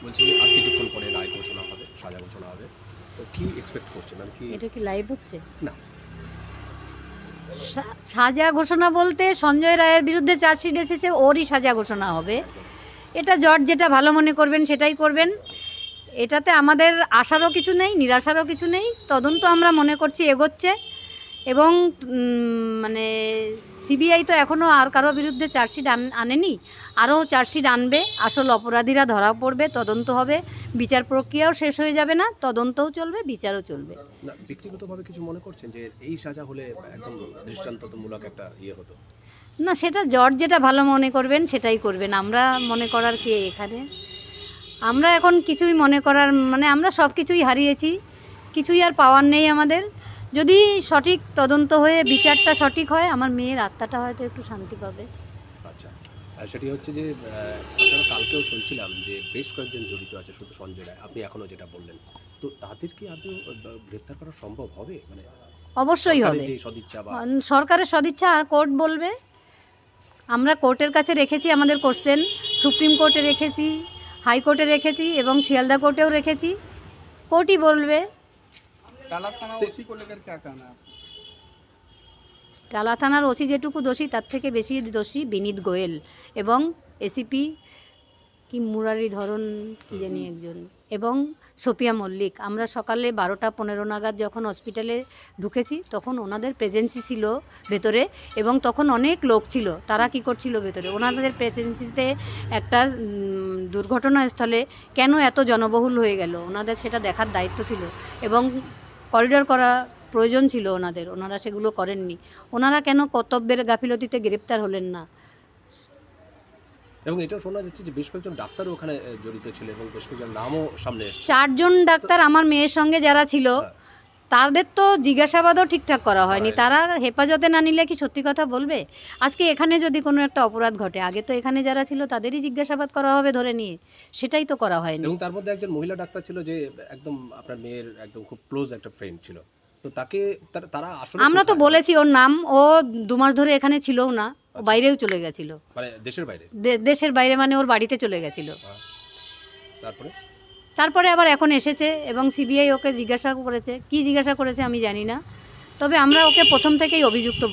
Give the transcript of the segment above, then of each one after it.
বলছি যে আর কিছুক্ষণ পরে রায় ঘোষণা হবে, সাজা ঘোষণা হবে, তো কি এক্সপেক্ট করছেন? মানে কি এটা কি লাইভ হচ্ছে? না সাজা ঘোষণা বলতে সঞ্জয় রায়ের বিরুদ্ধে চার্জশিট এসেছে, ওরই সাজা ঘোষণা হবে। একদম এটা জজ যেটা ভালো মনে করবেন সেটাই করবেন। এটাতে আমাদের আশারও কিছু নেই, নিরাশারও কিছু নেই। তদন্ত আমরা মনে করছি এগোচ্ছে এবং মানে সিবিআই তো এখনও আর কারো বিরুদ্ধে চার্জশিট আনেনি, আরও চার্জশিট আনবে। আসল অপরাধীরা ধরা পড়বে, তদন্ত হবে, বিচার প্রক্রিয়াও শেষ হয়ে যাবে না, তদন্তও চলবে, বিচারও চলবে। না ব্যক্তিগতভাবে কিছু মনে করছেন যে এই সাজা হলে একদম দৃষ্টান্তমূলক একটা ইয়ে হতো? না, সেটা জজ যেটা ভালো মনে করবেন সেটাই করবেন। আমরা মনে করার কে এখানে? আমরা এখন কিছুই মনে করার মানে আমরা সব কিছুই হারিয়েছি, কিছুই আর পাওয়ার নেই আমাদের। যদি সঠিক তদন্ত হয়ে বিচারটা সঠিক হয়, আমার মেয়ের আত্মাটা হয়তো একটু শান্তি পাবে। আচ্ছা, আর সেটি হচ্ছে যে আপনারা কালকেও শুনছিলাম যে বেশ কয়েকজন জড়িত আছে, শুধু সঞ্জয় রায়, আপনি এখনও যেটা বললেন, তো তাদের কি আদৌ গ্রেপ্তার করা সম্ভব হবে? মানে অবশ্যই হবে। যে সদিচ্ছা বা সরকারের সদিচ্ছা আর কোর্ট বলবে। আমরা কোর্টের কাছে রেখেছি আমাদের কোশ্চেন, সুপ্রিম কোর্টে রেখেছি, হাইকোর্টে রেখেছি এবং শিয়ালদা কোর্টেও রেখেছি। কোর্টই বলবে। टाला थाना ओसी को लेकर क्या कहना है आपका? টালা থানার ওসি যেটুকু দোষী তার থেকে বেশি দোষী বিনীত গোয়েল এবং এসিপি কি মুরারিধরন কি জানি একজন, এবং সোপিয়া মল্লিক। আমরা সকালে 12টা 15 নাগাদ যখন হসপিটালে ঢুকেছি তখন ওনাদের প্রেজেন্সি ছিল ভেতরে এবং তখন অনেক লোক ছিল। তারা কি করছিল ভেতরে? ওনাদের প্রেজেন্সিতে একটা দুর্ঘটনাস্থলে কেন এত জনবহুল হয়ে গেল, ওনাদের সেটা দেখার দায়িত্ব ছিল এবং করিডর করা প্রয়োজন ছিল ওনাদের, ওনারা সেগুলো করেননি। ওনারা কেন কর্তব্যের গাফিলতিতে গ্রেপ্তার হলেন না? এবং এটাও শোনা যাচ্ছে যে বেশ কয়েকজন ডাক্তারও ওখানে জড়িত ছিল এবং বেশ কয়েকজন নামও সামনে এসেছে। 4জন ডাক্তার আমার মেয়ের সঙ্গে যারা ছিল তাদের তো জিজ্ঞাসাবাদও ঠিকঠাক করা হয়নি। তারা হেফাজতে না নিলে কি সত্যি কথা বলবে? আজকে এখানে যদি কোনো একটা অপরাধ ঘটে, আগে তো এখানে যারা ছিল তাদেরই জিজ্ঞাসাবাদ করা হবে ধরে নিয়ে, সেটাই তো করা হয়নি। এবং তার মধ্যে একজন মহিলা ডাক্তার ছিল যে একদম আপনার মেয়ের একদম খুব ক্লোজ একটা ফ্রেন্ড ছিল, তো তাকে তারা আসলে আমরা তো বলেছি ওর নাম, ও 2 মাস ধরে এখানে ছিলও না, ও বাইরেও চলে গেছিল। মানে দেশের বাইরে? দেশের বাইরে মানে ওর বাড়িতে চলে গেছিল। তারপরে আবার এখন এসেছে এবং সিবিআই ওকে জিজ্ঞাসা করেছে। কি জিজ্ঞাসা করেছে আমি জানি না, তবে আমরা ওকে প্রথম থেকেই অভিযুক্ত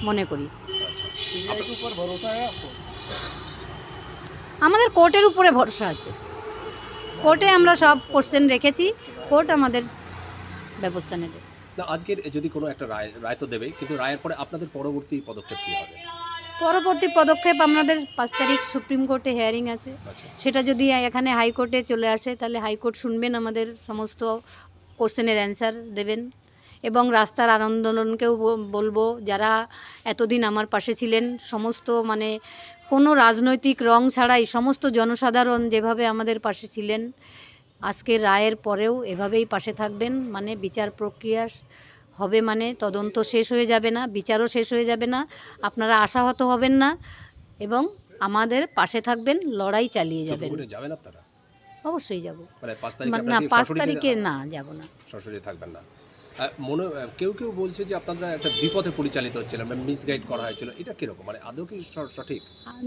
মনে করি। सीबीआई के ऊपर भरोसा है आपको? আমাদের কোর্টের উপরে ভরসা আছে। কোর্টে আমরা সব কোশ্চেন রেখেছি, কোর্ট আমাদের ব্যবস্থা নেবে। না আজকের যদি কোনো একটা রায় তো দেবে, কিন্তু রায়ের পরে আপনাদের পরবর্তী পদক্ষেপ কী হবে? পরবর্তী পদক্ষেপ আমাদের 5 তারিখ সুপ্রিম কোর্টে হিয়ারিং আছে। সেটা যদি এখানে হাইকোর্টে চলে আসে তাহলে হাইকোর্ট শুনবেন, আমাদের সমস্ত কোশ্চেনের অ্যান্সার দেবেন এবং রাস্তার আন্দোলনকেও বলবো যারা এতদিন আমার পাশে ছিলেন, সমস্ত মানে কোনো রাজনৈতিক রং ছাড়াই সমস্ত জনসাধারণ যেভাবে আমাদের পাশে ছিলেন, আজকের রায়ের পরেও এভাবেই পাশে থাকবেন। মানে বিচার প্রক্রিয়া হবে মানে তদন্ত শেষ হয়ে যাবে না, বিচারও শেষ হয়ে যাবে না, আপনারা আশাহত হবেন না এবং আমাদের পাশে থাকবেন, লড়াই চালিয়ে যাবেন। যাবেন আপনারা? অবশ্যই যাব। মানে 5 তারিখে না, 5 তারিখে না, যাব না। সরাসরি থাকবেন না? মনে কেউ কেউ বলছে যে আপনারা একটা বিপথে পরিচালিত হচ্ছিলেন, মানে মিসগাইড করা হয়েছিল, এটা কিরকম? মানে আদৌ কি সঠিক?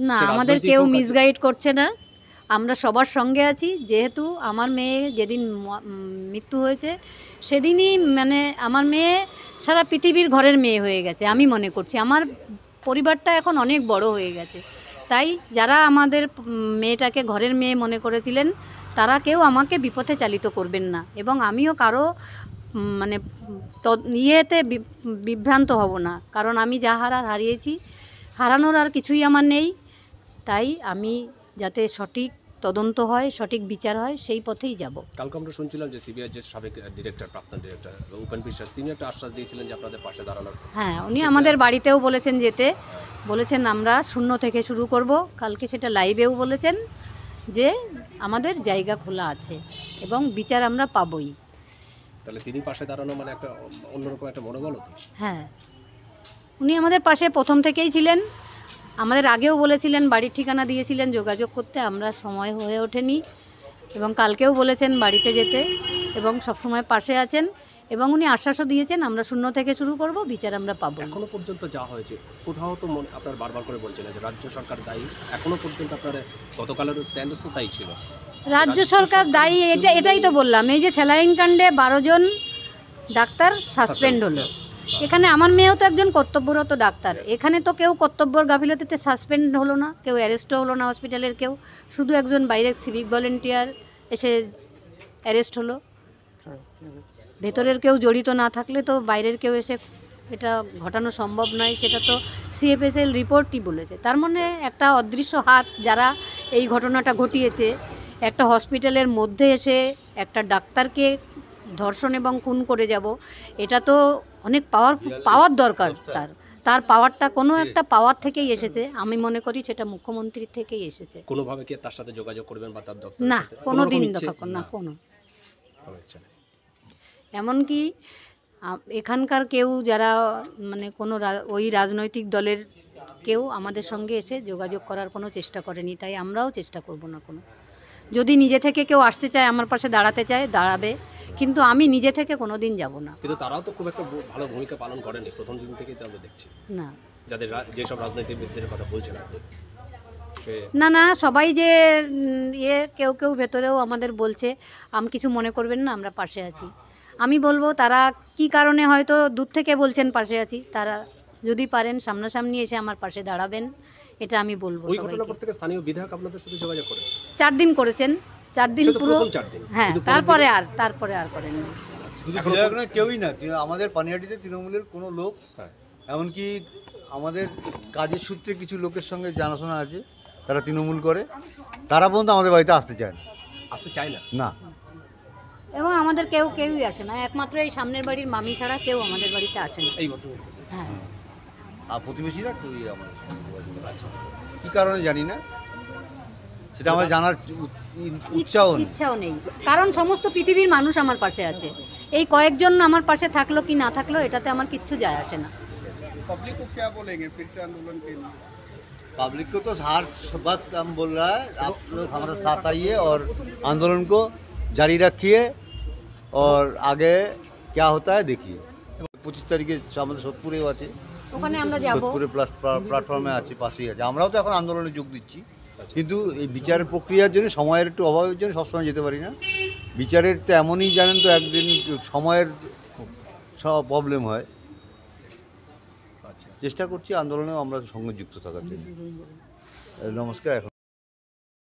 না, আমাদের কেউ মিসগাইড করছে না, আমরা সবার সঙ্গে আছি। যেহেতু আমার মেয়ে যেদিন মৃত্যু হয়েছে সেদিনই মানে আমার মেয়ে সারা পৃথিবীর ঘরের মেয়ে হয়ে গেছে। আমি মনে করছি আমার পরিবারটা এখন অনেক বড় হয়ে গেছে, তাই যারা আমাদের মেয়েটাকে ঘরের মেয়ে মনে করেছিলেন তারা কেউ আমাকে বিপথে চালিত করবেন না এবং আমিও কারো মানে ইয়েতে বিভ্রান্ত হব না, কারণ আমি যা হারিয়েছি, হারানোর আর কিছুই আমার নেই। তাই আমি যাতে সঠিক তদন্ত হয়, সঠিক বিচার হয়, সেই পথেই যাব। কালকে আমরা শুনছিলাম যে সিবিআই যে সাবেক ডিরেক্টর, প্রাক্তন ডিরেক্টর উপেন বিশ্বাস, তিনি একটা আশ্বাস দিয়েছিলেন যে আপনাদের পাশে দাঁড়ানোর। হ্যাঁ, উনি আমাদের বাড়িতেও বলেছেন যেতে, বলেছেন আমরা শূন্য থেকে শুরু করব। কালকে সেটা লাইভেও বলেছেন যে আমাদের জায়গা খোলা আছে এবং বিচার আমরা পাবই। তাহলে তিনি পাশে দাঁড়ানো মানে একটা অন্যরকম একটা মনোবল হতো। হ্যাঁ, উনি আমাদের পাশে প্রথম থেকেই ছিলেন, আমাদের আগেও বলেছিলেন, বাড়ির ঠিকানা দিয়েছিলেন যোগাযোগ করতে, আমরা সময় হয়ে ওঠেনি এবং কালকেও বলেছেন বাড়িতে যেতে এবং সবসময় পাশে আছেন এবং উনি আশ্বাসও দিয়েছেন আমরা শূন্য থেকে শুরু করব, বিচার আমরা পাবো। এখনো পর্যন্ত যা হয়েছে কোথাও তো আপনার বারবার করে বলছেন যে রাজ্য সরকার দায়ী, এখনো পর্যন্ত আপনার গতকালের স্ট্যান্ডও তো তাই ছিল। রাজ্য সরকার দায়ী, এটাই তো বললাম, এই যে স্যালাইন কাণ্ডে 12 জন ডাক্তার সাসপেন্ড হলো। এখানে আমার মেয়েও তো একজন কর্তব্যরত ডাক্তার, এখানে তো কেউ কর্তব্যর গাফিলতিতে সাসপেন্ড হলো না, কেউ অ্যারেস্টও হলো না হসপিটালের কেউ, শুধু একজন বাইরের সিভিক ভলেন্টিয়ার এসে অ্যারেস্ট হলো। ভেতরের কেউ জড়িত না থাকলে তো বাইরের কেউ এসে এটা ঘটানো সম্ভব নয়, সেটা তো সিএফএসএল রিপোর্টই বলেছে। তার মানে একটা অদৃশ্য হাত যারা এই ঘটনাটা ঘটিয়েছে, একটা হসপিটালের মধ্যে এসে একটা ডাক্তারকে ধর্ষণ এবং খুন করে যাব, এটা তো অনেক পাওয়ার দরকার। তার পাওয়ারটা কোনো একটা পাওয়ার থেকেই এসেছে, আমি মনে করি সেটা মুখ্যমন্ত্রীর থেকেই এসেছে। কোনোভাবে কি তার সাথে যোগাযোগ করবেন বা তার দপ্তর না, কোনো দিন না, কোনো এমনকি এখানকার কেউ যারা মানে কোনো ওই রাজনৈতিক দলের কেউ আমাদের সঙ্গে এসে যোগাযোগ করার কোনো চেষ্টা করেনি, তাই আমরাও চেষ্টা করব না কোনো। যদি নিজে থেকে কেউ আসতে চায়, আমার পাশে দাঁড়াতে চায়, দাঁড়াবে, কিন্তু আমি নিজে থেকে কোনো দিন যাব না। কিন্তু তারাও তো খুব একটা ভালো ভূমিকা পালন করেনি প্রথম দিন থেকেই, তো আমরা দেখছি না, যাদের যেসব রাজনীতিবিদদের কথা বলছেন আপনি, না, সবাই যে কেউ কেউ ভেতরেও আমাদের বলছে, কিছু মনে করবেন না, আমরা পাশে আছি। আমি বলবো তারা কি কারণে হয়তো দূর থেকে বলছেন পাশে আছি, তারা যদি পারেন সামনাসামনি এসে আমার পাশে দাঁড়াবেন, এটা আমি বলবো। ওই ঘটনার পর থেকে স্থানীয় বিধায়ক আপনাদের সাথে যোগাযোগ করেছে? 4 দিন করেছেন, 4 দিন পুরো। হ্যাঁ, তারপরে আর করেন না। শুধু বিধায়ক নয়, কেউই না, আমাদের পানিহাটিতে তৃণমূলের কোনো লোক, এমনকি আমাদের কাজের সূত্রে কিছু লোকের সঙ্গে জানাশোনা আছে, তারা তৃণমূল করে, তারা পর্যন্ত আমাদের বাড়িতে আসতে চায় না। এবং আমাদের কেউই আসে না, একমাত্র এই সামনের বাড়ির মামি ছাড়া কেউ আমাদের বাড়িতে আসে না। হ্যাঁ, আর প্রতিবেশীরা কেউই আমার কী কারণে জানি না, সেটা আমার জানার ইচ্ছাও নেই, কারণ সমস্ত পৃথিবীর মানুষ আমার পাশে আছে। এই কয়েকজন আমার পাশে থাকলো কি না থাকলো, এটাতে আমার কিচ্ছু যায় আসে না। पब्लिक को क्या बोलेंगे फिर से आंदोलन के लिए? पब्लिक को तो हर वक्त हम बोल रहा है, आप लोग हमारे साथ आइए और आंदोलन को जारी रखिए और आगे क्या होता है देखिए। 25 তারিখে আমাদের সোদপুরেও আছে, ওখানে আমরা যাব, সোদপুরে প্ল্যাটফর্মে আছে, পাশেই আছে। আমরাও তো এখন আন্দোলনে যোগ দিচ্ছি, কিন্তু এই বিচারের প্রক্রিয়ার জন্য সময়ের একটু অভাবের জন্য সবসময় যেতে পারি না। বিচারের তো এমনই জানেন তো, একদিন সময়ের সব প্রবলেম হয়। চেষ্টা করছি আন্দোলনেও আমরা সঙ্গে যুক্ত থাকার জন্য। নমস্কার। এখন